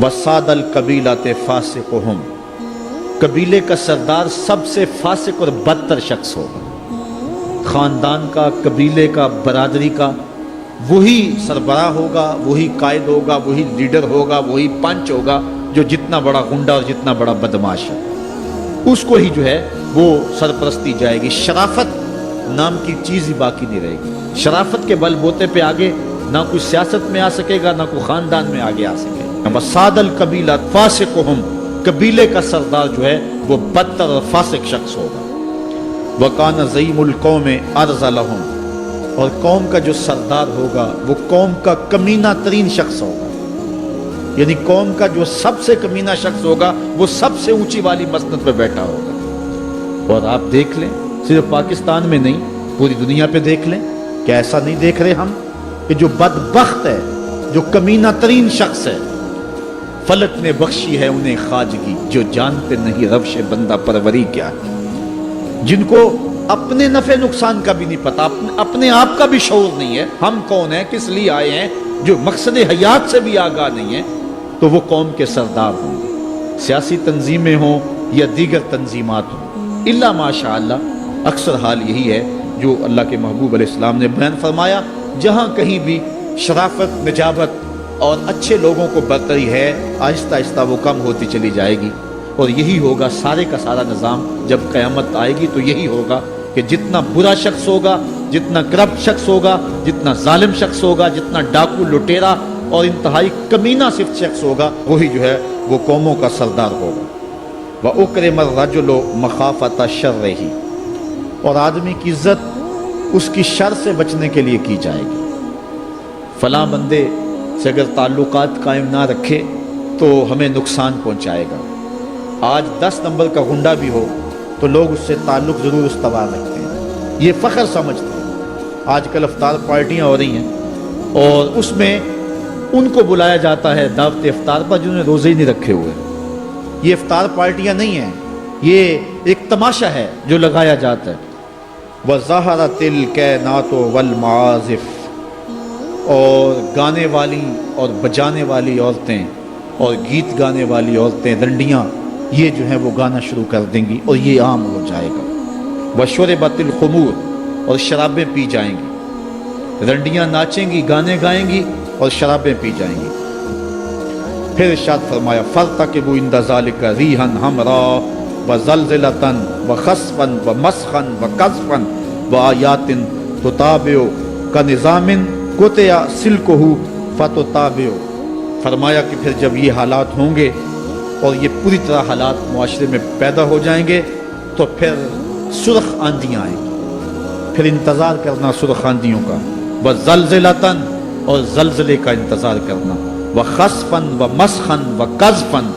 وساد القبیلۃ فاسقہم، قبیلے کا سردار سب سے فاسق اور بدتر شخص ہوگا۔ خاندان کا، قبیلے کا، برادری کا وہی سربراہ ہوگا، وہی قائد ہوگا، وہی لیڈر ہوگا، وہی پنچ ہوگا جو جتنا بڑا غنڈہ اور جتنا بڑا بدماش ہے اس کو ہی جو ہے وہ سرپرستی جائے گی۔ شرافت نام کی چیز ہی باقی نہیں رہے گی۔ شرافت کے بل بوتے پہ آگے نہ کوئی سیاست میں آ سکے گا، نہ کوئی خاندان میں آگے آ سکے گا۔ وساد القبیلہ فاسقہم، قبیلے کا سردار جو ہے وہ بدتر اور فاسق شخص ہوگا۔ وکان زعیم القوم ارذلہم، اور قوم کا جو سردار ہوگا وہ قوم کا کمینہ ترین شخص ہوگا، یعنی قوم کا جو سب سے کمینہ شخص ہوگا وہ سب سے اونچی والی مسند پہ بیٹھا ہوگا۔ اور آپ دیکھ لیں، صرف پاکستان میں نہیں پوری دنیا پہ دیکھ لیں کہ ایسا نہیں دیکھ رہے ہم کہ جو بدبخت ہے، جو کمینہ ترین شخص ہے، فلک نے بخشی ہے انہیں خواجگی، جو جانتے نہیں روش بندہ پروری کیا ہے، جن کو اپنے نفع نقصان کا بھی نہیں پتا، اپنے آپ کا بھی شعور نہیں ہے، ہم کون ہیں، کس لیے آئے ہیں، جو مقصد حیات سے بھی آگاہ نہیں ہے، تو وہ قوم کے سردار ہوں گے، سیاسی تنظیمیں ہوں یا دیگر تنظیمات ہوں، الا ماشاء اللہ اکثر حال یہی ہے جو اللہ کے محبوب علیہ السلام نے بیان فرمایا، جہاں کہیں بھی شرافت، نجابت اور اچھے لوگوں کو برتری ہے، آہستہ آہستہ وہ کم ہوتی چلی جائے گی، اور یہی ہوگا سارے کا سارا نظام جب قیامت آئے گی تو یہی ہوگا کہ جتنا برا شخص ہوگا، جتنا کرپٹ شخص ہوگا، جتنا ظالم شخص ہوگا، جتنا ڈاکو لٹیرا اور انتہائی کمینہ صفت شخص ہوگا، وہی جو ہے وہ قوموں کا سردار ہوگا۔ وَأُكْرِمَ الرَّجُلُ مَخَافَةَ شَرِّهِ، اور آدمی کی عزت اس کی شر سے بچنے کے لیے کی جائے گی۔ فلاں بندے سے اگر تعلقات قائم نہ رکھے تو ہمیں نقصان پہنچائے گا۔ آج 10 نمبر کا غنڈہ بھی ہو تو لوگ اس سے تعلق ضرور استوار رکھتے ہیں، یہ فخر سمجھتے ہیں۔ آج کل افطار پارٹیاں ہو رہی ہیں اور اس میں ان کو بلایا جاتا ہے دعوت افطار پر جنہوں نے روزے ہی نہیں رکھے ہوئے۔ یہ افطار پارٹیاں نہیں ہیں، یہ ایک تماشا ہے جو لگایا جاتا ہے۔ وَظَهَرَتِ الْكَيْنَاتُ وَالْمَعَازِفُ، اور گانے والی اور بجانے والی عورتیں اور گیت گانے والی عورتیں، رنڈیاں، یہ جو ہیں وہ گانا شروع کر دیں گی اور یہ عام ہو جائے گا۔ وَشُرِبَتِ الْخُمُورُ، اور شرابیں پی جائیں گی، رنڈیاں ناچیں گی، گانے گائیں گی اور شرابیں پی جائیں گی۔ پھر ارشاد فرمایا فَارْتَقِبُوا عِنْدَ ذَلِكَ رِيحًا حَمْرَاءَ وَزَلْزَلَةً وَخَسْفًا وَمَسْخًا وَقَذْفًا وَآيَاتٍ تُتَابِعُ كَنِظَامٍ قُطِعَ سِلْكُهُ فَتُتَابِعُ، فرمایا کہ پھر جب یہ حالات ہوں گے اور یہ پوری طرح حالات معاشرے میں پیدا ہو جائیں گے تو پھر سرخ آندیاں آئیں گی، پھر انتظار کرنا سرخ آندیوں کا، وَزَلْزَلَةً، اور زلزلے کا انتظار کرنا، وَخَسْفًا وَمَسْخًا وَقَذْفًا،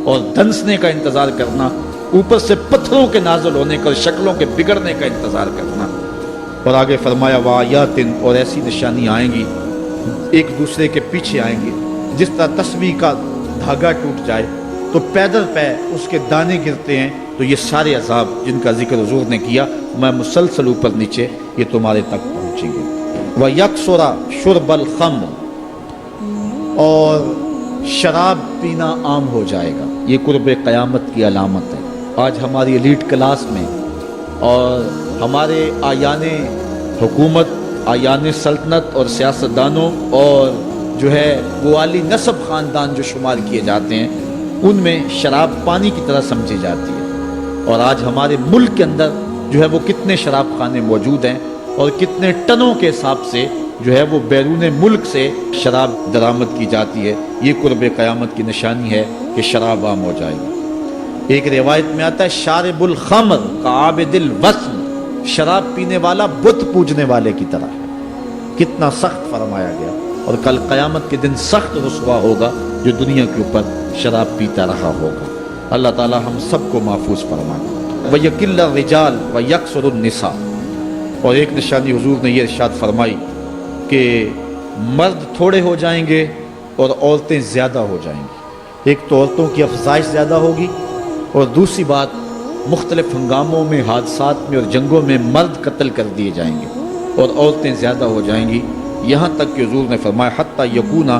اور دنسنے کا انتظار کرنا، اوپر سے پتھروں کے نازل ہونے کا اور شکلوں کے بگڑنے کا انتظار کرنا۔ اور آگے فرمایا وَآیَاتٍ، اور ایسی نشانیاں آئیں گی ایک دوسرے کے پیچھے آئیں گی، جس طرح تسبیح کا دھاگا ٹوٹ جائے تو پیدل پہ اس کے دانے گرتے ہیں، تو یہ سارے عذاب جن کا ذکر حضور نے کیا میں مسلسل اوپر نیچے یہ تمہارے تک پہنچیں گے۔ وَيَكْثُرَ شُرْبَ الْخَمْرِ، اور شراب پینا عام ہو جائے گا، یہ قرب قیامت کی علامت ہے۔ آج ہماری ایلیٹ کلاس میں اور ہمارے آیان حکومت، آیان سلطنت اور سیاستدانوں اور جو ہے وہ عالی نسب خاندان جو شمار کیے جاتے ہیں، ان میں شراب پانی کی طرح سمجھی جاتی ہے۔ اور آج ہمارے ملک کے اندر جو ہے وہ کتنے شراب خانے موجود ہیں اور کتنے ٹنوں کے حساب سے جو ہے وہ بیرون ملک سے شراب درآمد کی جاتی ہے۔ یہ قرب قیامت کی نشانی ہے کہ شراب عام ہو جائے گی۔ ایک روایت میں آتا ہے شارب الخمر کعابد الوثن، شراب پینے والا بت پوجنے والے کی طرح ہے۔ کتنا سخت فرمایا گیا، اور کل قیامت کے دن سخت رسوا ہوگا جو دنیا کے اوپر شراب پیتا رہا ہوگا۔ اللہ تعالی ہم سب کو محفوظ فرمائے۔ وَيَقِلَّ الرِّجَالُ وَيَكْثُرُ النِّسَاءُ، اور ایک نشانی حضور نے یہ ارشاد فرمائی کہ مرد تھوڑے ہو جائیں گے اور عورتیں زیادہ ہو جائیں گی۔ ایک تو عورتوں کی افزائش زیادہ ہوگی، اور دوسری بات مختلف ہنگاموں میں، حادثات میں اور جنگوں میں مرد قتل کر دیے جائیں گے اور عورتیں زیادہ ہو جائیں گی، یہاں تک کہ حضور نے فرمایا حتی یکونا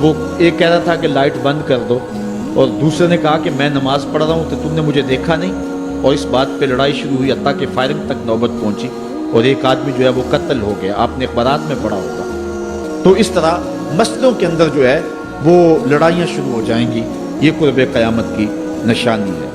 وہ ایک کہہ رہا تھا کہ لائٹ بند کر دو، اور دوسرے نے کہا کہ میں نماز پڑھ رہا ہوں تو تم نے مجھے دیکھا نہیں، اور اس بات پہ لڑائی شروع ہوئی، حتیٰ کہ فائرنگ تک نوبت پہنچی، اور ایک آدمی جو ہے وہ قتل ہو گیا۔ آپ نے اخبارات میں پڑھا ہوگا۔ تو اس طرح مسجدوں کے اندر جو ہے وہ لڑائیاں شروع ہو جائیں گی، یہ قرب قیامت کی نشانی ہے۔